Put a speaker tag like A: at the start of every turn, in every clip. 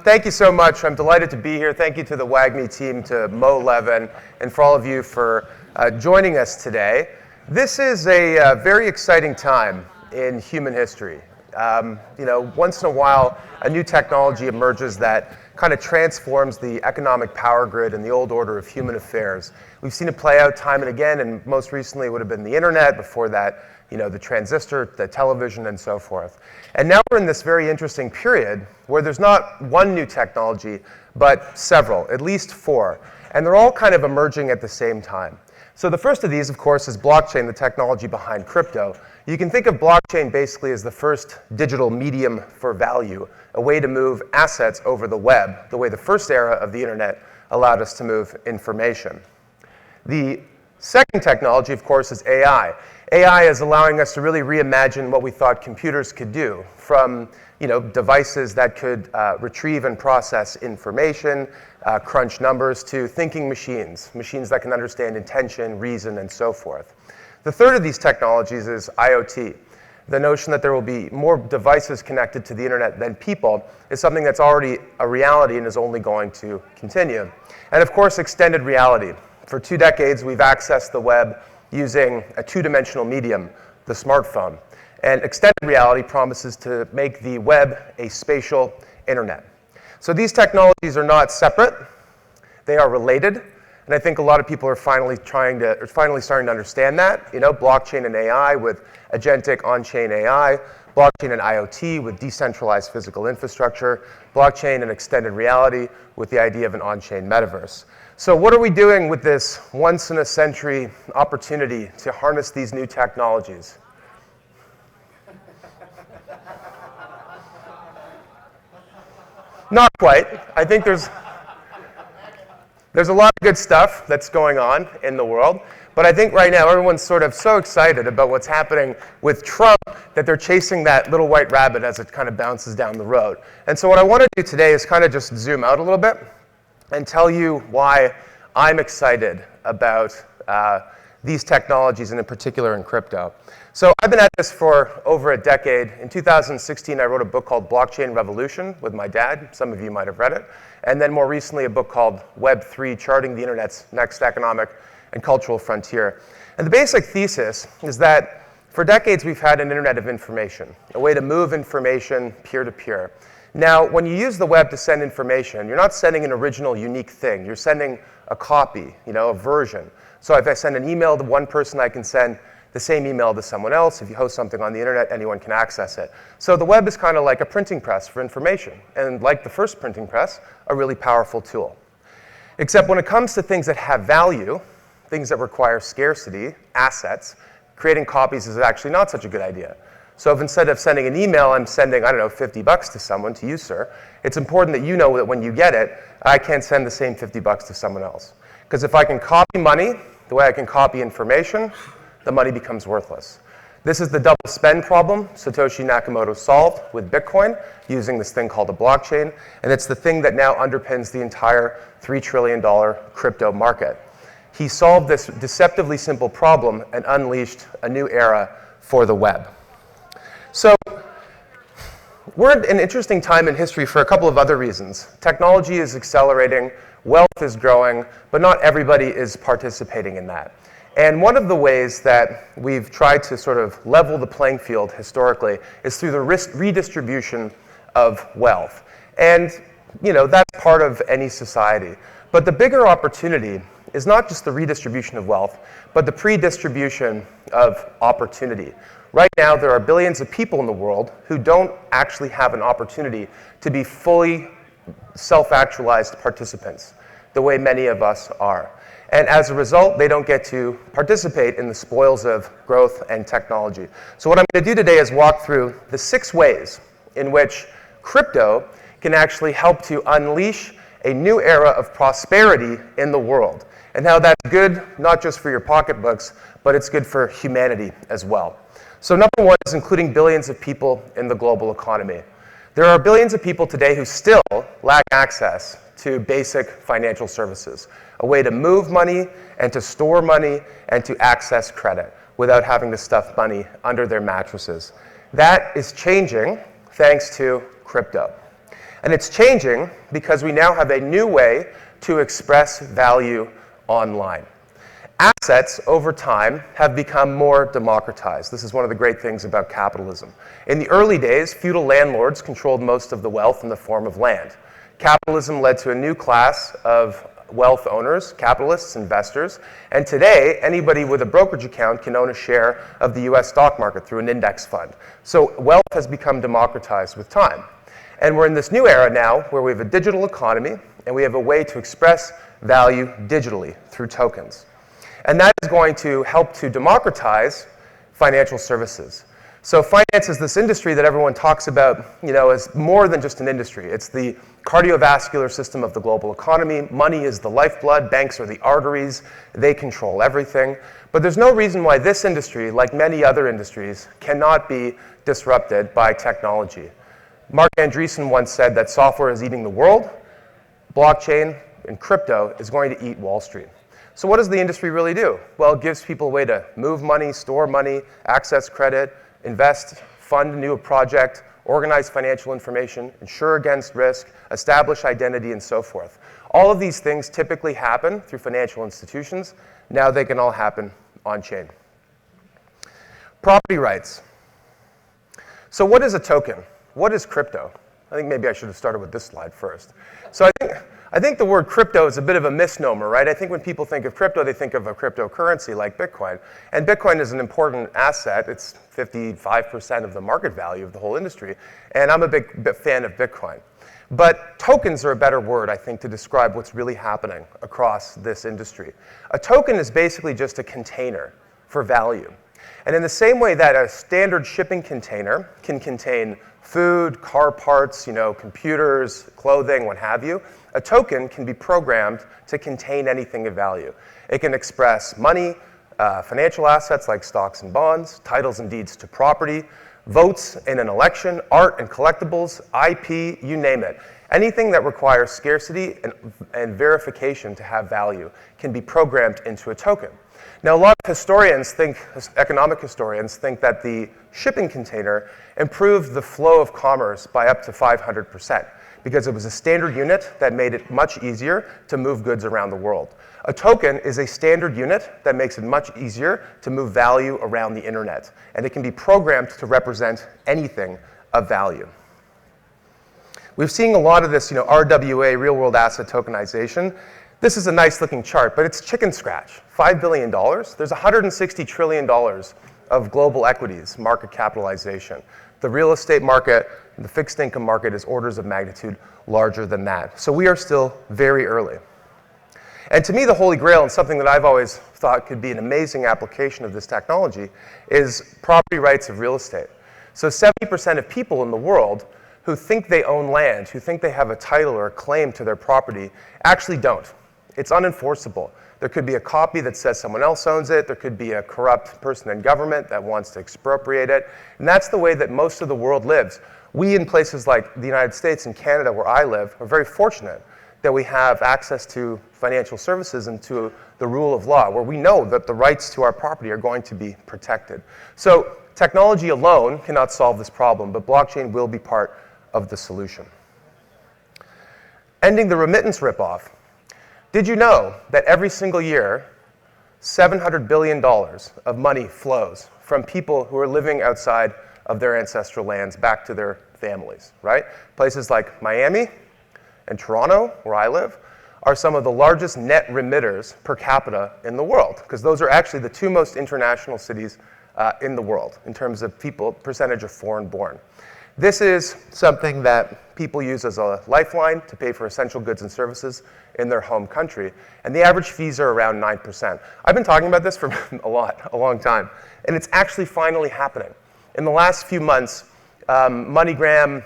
A: Thank you so much. I'm delighted to be here. Thank you to the WAGMI team, to Mo Levin, and for all of you for joining us today. This is a very exciting time in human history. Once in a while, a new technology emerges that kind of transforms the economic power grid and the old order of human affairs. We've seen it play out time and again, and most recently it would have been the internet. Before that, the transistor, the television, and so forth. And now we're in this very interesting period where there's not one new technology, but several, at least four. And they're all kind of emerging at the same time. So the first of these, of course, is blockchain, the technology behind crypto. You can think of blockchain basically as the first digital medium for value, a way to move assets over the web, the way the first era of the internet allowed us to move information. The second technology, of course, is AI. AI is allowing us to really reimagine what we thought computers could do, from devices that could retrieve and process information, crunch numbers, to thinking machines that can understand intention, reason, and so forth. The third of these technologies is IoT. The notion that there will be more devices connected to the internet than people is something that's already a reality and is only going to continue. And of course, extended reality. For 2 decades, we've accessed the web using a two-dimensional medium, the smartphone. And extended reality promises to make the web a spatial internet. So these technologies are not separate. They are related. And I think a lot of people are finally starting to understand that. Blockchain and AI with agentic on-chain AI, blockchain and IoT with decentralized physical infrastructure, blockchain and extended reality with the idea of an on-chain metaverse. So what are we doing with this once-in-a-century opportunity to harness these new technologies? Not quite. I think there's a lot of good stuff that's going on in the world, but I think right now everyone's sort of so excited about what's happening with Trump that they're chasing that little white rabbit as it kind of bounces down the road. And so what I want to do today is kind of just zoom out a little bit and tell you why I'm excited about these technologies, and in particular in crypto. So I've been at this for over a decade. In 2016, I wrote a book called Blockchain Revolution with my dad. Some of you might have read it. And then more recently, a book called Web3, Charting the Internet's Next Economic and Cultural Frontier. And the basic thesis is that for decades, we've had an internet of information, a way to move information peer-to-peer. Now, when you use the web to send information, you're not sending an original, unique thing. You're sending a copy, a version. So if I send an email to one person, I can send the same email to someone else. If you host something on the internet, anyone can access it. So the web is kind of like a printing press for information. And like the first printing press, a really powerful tool. Except when it comes to things that have value, things that require scarcity, assets, creating copies is actually not such a good idea. So if instead of sending an email, I'm sending, $50 to someone, to you, sir, it's important that you know that when you get it, I can't send the same $50 to someone else. Because if I can copy money the way I can copy information, the money becomes worthless. This is the double spend problem Satoshi Nakamoto solved with Bitcoin using this thing called a blockchain. And it's the thing that now underpins the entire $3 trillion crypto market. He solved this deceptively simple problem and unleashed a new era for the web. So we're at an interesting time in history for a couple of other reasons. Technology is accelerating, wealth is growing, but not everybody is participating in that. And one of the ways that we've tried to sort of level the playing field historically is through the redistribution of wealth. And that's part of any society. But the bigger opportunity is not just the redistribution of wealth, but the pre-distribution of opportunity. Right now, there are billions of people in the world who don't actually have an opportunity to be fully self-actualized participants, the way many of us are. And as a result, they don't get to participate in the spoils of growth and technology. So what I'm going to do today is walk through the 6 ways in which crypto can actually help to unleash a new era of prosperity in the world. And how that's good, not just for your pocketbooks, but it's good for humanity as well. So number 1 is including billions of people in the global economy. There are billions of people today who still lack access to basic financial services, a way to move money and to store money and to access credit without having to stuff money under their mattresses. That is changing thanks to crypto. And it's changing because we now have a new way to express value online. Assets, over time, have become more democratized. This is one of the great things about capitalism. In the early days, feudal landlords controlled most of the wealth in the form of land. Capitalism led to a new class of wealth owners, capitalists, investors, and today, anybody with a brokerage account can own a share of the US stock market through an index fund. So wealth has become democratized with time. And we're in this new era now where we have a digital economy and we have a way to express value digitally through tokens. And that is going to help to democratize financial services. So finance is this industry that everyone talks about, as more than just an industry. It's the cardiovascular system of the global economy. Money is the lifeblood. Banks are the arteries. They control everything. But there's no reason why this industry, like many other industries, cannot be disrupted by technology. Mark Andreessen once said that software is eating the world. Blockchain and crypto is going to eat Wall Street. So what does the industry really do? Well, it gives people a way to move money, store money, access credit, invest, fund a new project, organize financial information, insure against risk, establish identity, and so forth. All of these things typically happen through financial institutions. Now they can all happen on-chain. Property rights. So what is a token? What is crypto? I think maybe I should have started with this slide first. So I think the word crypto is a bit of a misnomer, right? I think when people think of crypto, they think of a cryptocurrency like Bitcoin. And Bitcoin is an important asset. It's 55% of the market value of the whole industry. And I'm a big fan of Bitcoin. But tokens are a better word, I think, to describe what's really happening across this industry. A token is basically just a container for value. And in the same way that a standard shipping container can contain food, car parts, computers, clothing, what have you, a token can be programmed to contain anything of value. It can express money, financial assets like stocks and bonds, titles and deeds to property, votes in an election, art and collectibles, IP, you name it. Anything that requires scarcity and verification to have value can be programmed into a token. Now, a lot of economic historians think that the shipping container improved the flow of commerce by up to 500% because it was a standard unit that made it much easier to move goods around the world. A token is a standard unit that makes it much easier to move value around the internet, and it can be programmed to represent anything of value. We've seen a lot of this, RWA, real-world asset tokenization. This is a nice looking chart, but it's chicken scratch. $5 billion. There's $160 trillion of global equities market capitalization. The real estate market, the fixed income market is orders of magnitude larger than that. So we are still very early. And to me, the holy grail, and something that I've always thought could be an amazing application of this technology, is property rights of real estate. So 70% of people in the world who think they own land, who think they have a title or a claim to their property, actually don't. It's unenforceable. There could be a copy that says someone else owns it. There could be a corrupt person in government that wants to expropriate it. And that's the way that most of the world lives. We, in places like the United States and Canada, where I live, are very fortunate that we have access to financial services and to the rule of law, where we know that the rights to our property are going to be protected. So technology alone cannot solve this problem, but blockchain will be part of the solution. Ending the remittance ripoff. Did you know that every single year, $700 billion of money flows from people who are living outside of their ancestral lands back to their families, right? Places like Miami and Toronto, where I live, are some of the largest net remitters per capita in the world, because those are actually the two most international cities in the world in terms of percentage of foreign born. This is something that people use as a lifeline to pay for essential goods and services in their home country. And the average fees are around 9%. I've been talking about this for a long time. And it's actually finally happening. In the last few months, MoneyGram,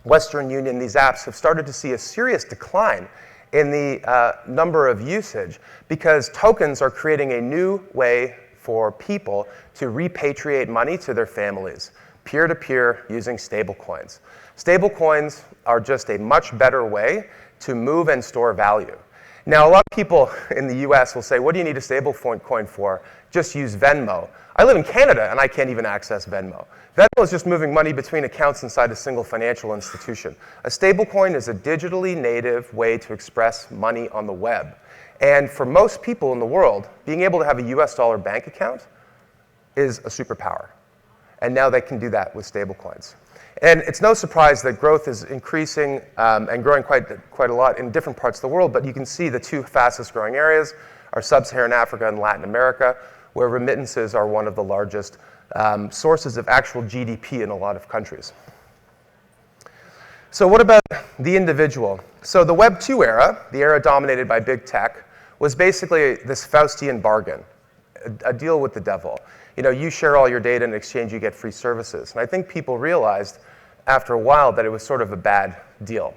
A: Western Union, these apps have started to see a serious decline in the number of usage because tokens are creating a new way for people to repatriate money to their families, peer-to-peer using stablecoins. Stablecoins are just a much better way to move and store value. Now, a lot of people in the US will say, what do you need a stablecoin for? Just use Venmo. I live in Canada and I can't even access Venmo. Venmo is just moving money between accounts inside a single financial institution. A stablecoin is a digitally native way to express money on the web. And for most people in the world, being able to have a US dollar bank account is a superpower. And now they can do that with stablecoins. And it's no surprise that growth is increasing and growing quite a lot in different parts of the world, but you can see the two fastest growing areas are Sub-Saharan Africa and Latin America, where remittances are one of the largest sources of actual GDP in a lot of countries. So what about the individual? So the Web 2 era, the era dominated by big tech, was basically this Faustian bargain, a deal with the devil. You know, you share all your data, in exchange you get free services. And I think people realized after a while that it was sort of a bad deal.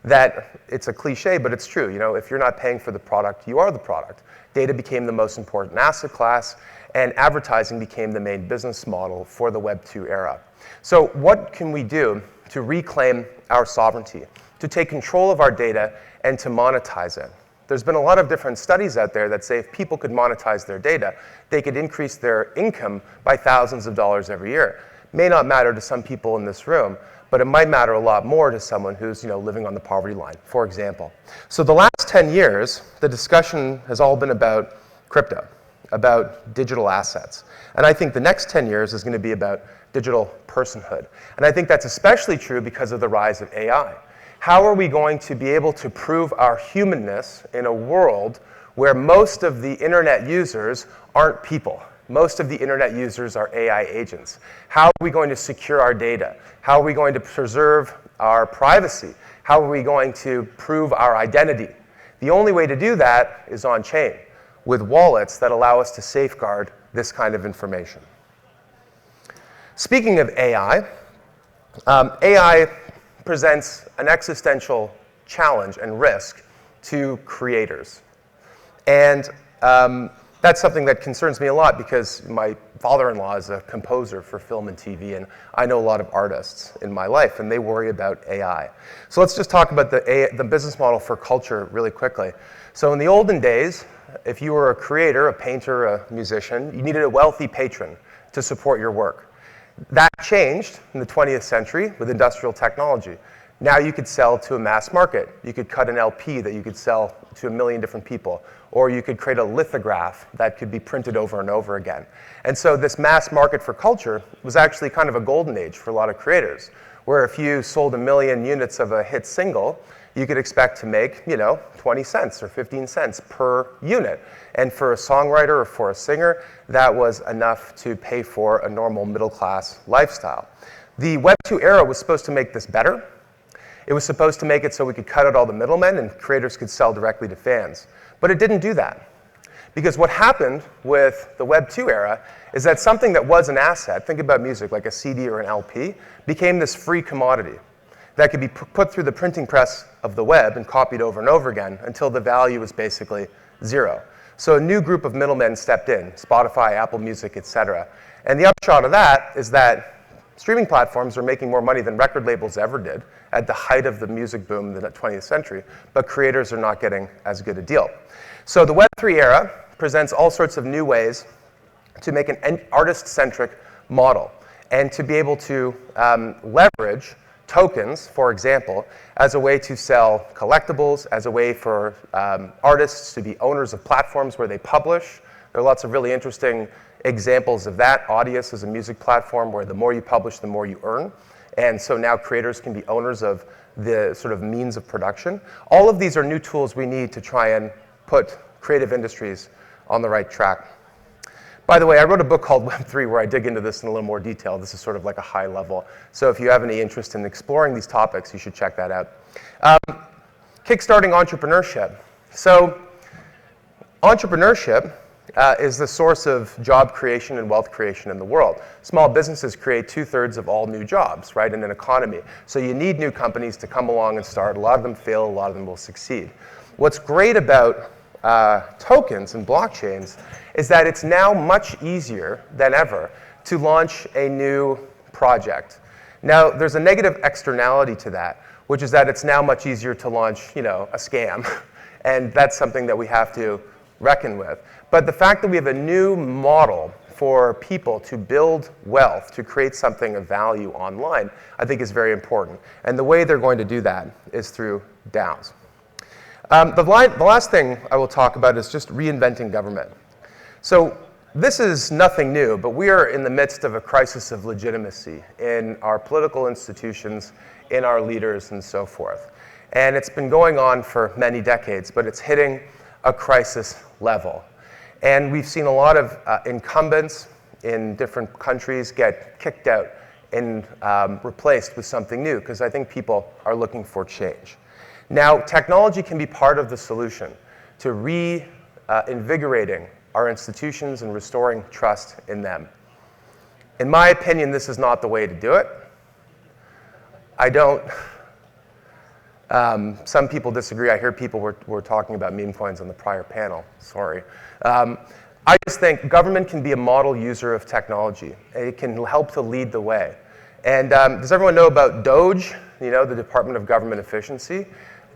A: That it's a cliche, but it's true. You know, if you're not paying for the product, you are the product. Data became the most important asset class, and advertising became the main business model for the Web 2 era. So what can we do to reclaim our sovereignty, to take control of our data, and to monetize it? There's been a lot of different studies out there that say if people could monetize their data, they could increase their income by thousands of dollars every year. May not matter to some people in this room, but it might matter a lot more to someone who's living on the poverty line, for example. So the last 10 years, the discussion has all been about crypto, about digital assets. And I think the next 10 years is going to be about digital personhood. And I think that's especially true because of the rise of AI. How are we going to be able to prove our humanness in a world where most of the internet users aren't people? Most of the internet users are AI agents. How are we going to secure our data? How are we going to preserve our privacy? How are we going to prove our identity? The only way to do that is on-chain, with wallets that allow us to safeguard this kind of information. Speaking of AI, AI presents an existential challenge and risk to creators. And that's something that concerns me a lot because my father-in-law is a composer for film and TV, and I know a lot of artists in my life, and they worry about AI. So let's just talk about the business model for culture really quickly. So in the olden days, if you were a creator, a painter, a musician, you needed a wealthy patron to support your work. That changed in the 20th century with industrial technology. Now you could sell to a mass market. You could cut an LP that you could sell to 1 million different people. Or you could create a lithograph that could be printed over and over again. And so this mass market for culture was actually kind of a golden age for a lot of creators, where if you sold 1 million units of a hit single, you could expect to make, 20 cents or 15 cents per unit. And for a songwriter or for a singer, that was enough to pay for a normal middle-class lifestyle. The Web 2 era was supposed to make this better. It was supposed to make it so we could cut out all the middlemen and creators could sell directly to fans. But it didn't do that. Because what happened with the Web 2 era is that something that was an asset, think about music like a CD or an LP, became this free commodity that could be put through the printing press of the web and copied over and over again until the value was basically zero. So a new group of middlemen stepped in, Spotify, Apple Music, etc. And the upshot of that is that streaming platforms are making more money than record labels ever did at the height of the music boom in the 20th century, but creators are not getting as good a deal. So the Web3 era presents all sorts of new ways to make an artist-centric model and to be able to leverage tokens, for example, as a way to sell collectibles, as a way for artists to be owners of platforms where they publish. There are lots of really interesting examples of that. Audius is a music platform where the more you publish, the more you earn. And so now creators can be owners of the sort of means of production. All of these are new tools we need to try and put creative industries on the right track. By the way, I wrote a book called Web3 where I dig into this in a little more detail. This is sort of like a high level. So if you have any interest in exploring these topics, you should check that out. Kickstarting entrepreneurship. So entrepreneurship is the source of job creation and wealth creation in the world. Small businesses create 2/3 of all new jobs, right, in an economy. So you need new companies to come along and start. A lot of them fail, a lot of them will succeed. What's great about tokens and blockchains is that it's now much easier than ever to launch a new project. Now, there's a negative externality to that, which is that it's now much easier to launch, a scam. And that's something that we have to reckon with. But the fact that we have a new model for people to build wealth, to create something of value online, I think is very important. And the way they're going to do that is through DAOs. The last thing I will talk about is just reinventing government. So this is nothing new, but we are in the midst of a crisis of legitimacy in our political institutions, in our leaders, and so forth. And it's been going on for many decades, but it's hitting a crisis level. And we've seen a lot of incumbents in different countries get kicked out and replaced with something new, because I think people are looking for change. Now, technology can be part of the solution to reinvigorating our institutions and restoring trust in them. In my opinion, this is not the way to do it. I don't. Some people disagree. I hear people were talking about meme coins on the prior panel. Sorry. I just think government can be a model user of technology. It can help to lead the way. And does everyone know about DOGE, the Department of Government Efficiency?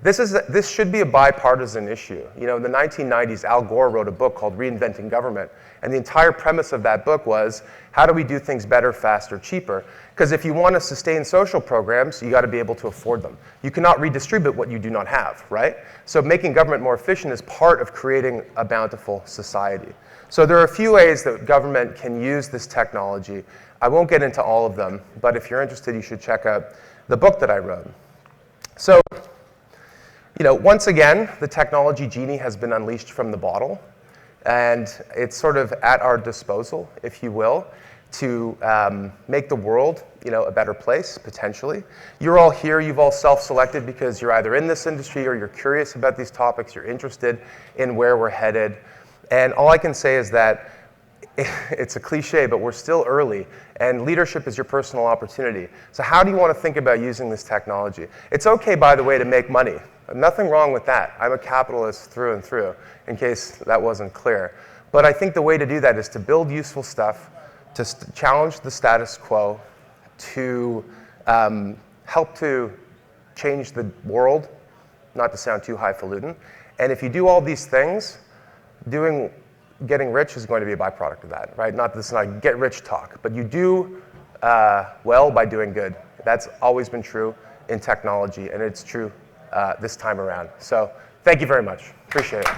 A: This should be a bipartisan issue. In the 1990s, Al Gore wrote a book called Reinventing Government. And the entire premise of that book was, how do we do things better, faster, cheaper? Because if you want to sustain social programs, you got to be able to afford them. You cannot redistribute what you do not have, right? So making government more efficient is part of creating a bountiful society. So there are a few ways that government can use this technology. I won't get into all of them, but if you're interested, you should check out the book that I wrote. So, once again, the technology genie has been unleashed from the bottle, and it's sort of at our disposal, if you will, to make the world, a better place, potentially. You're all here, you've all self-selected because you're either in this industry or you're curious about these topics, you're interested in where we're headed. And all I can say is that it's a cliche, but we're still early, and leadership is your personal opportunity. So how do you want to think about using this technology? It's okay, by the way, to make money. Nothing wrong with that. I'm a capitalist through and through, in case that wasn't clear. But I think the way to do that is to build useful stuff, to challenge the status quo, to help to change the world, not to sound too highfalutin. And if you do all these things, getting rich is going to be a byproduct of that, right? This is not get rich talk, but you do well by doing good. That's always been true in technology, and it's true this time around. So thank you very much. Appreciate it.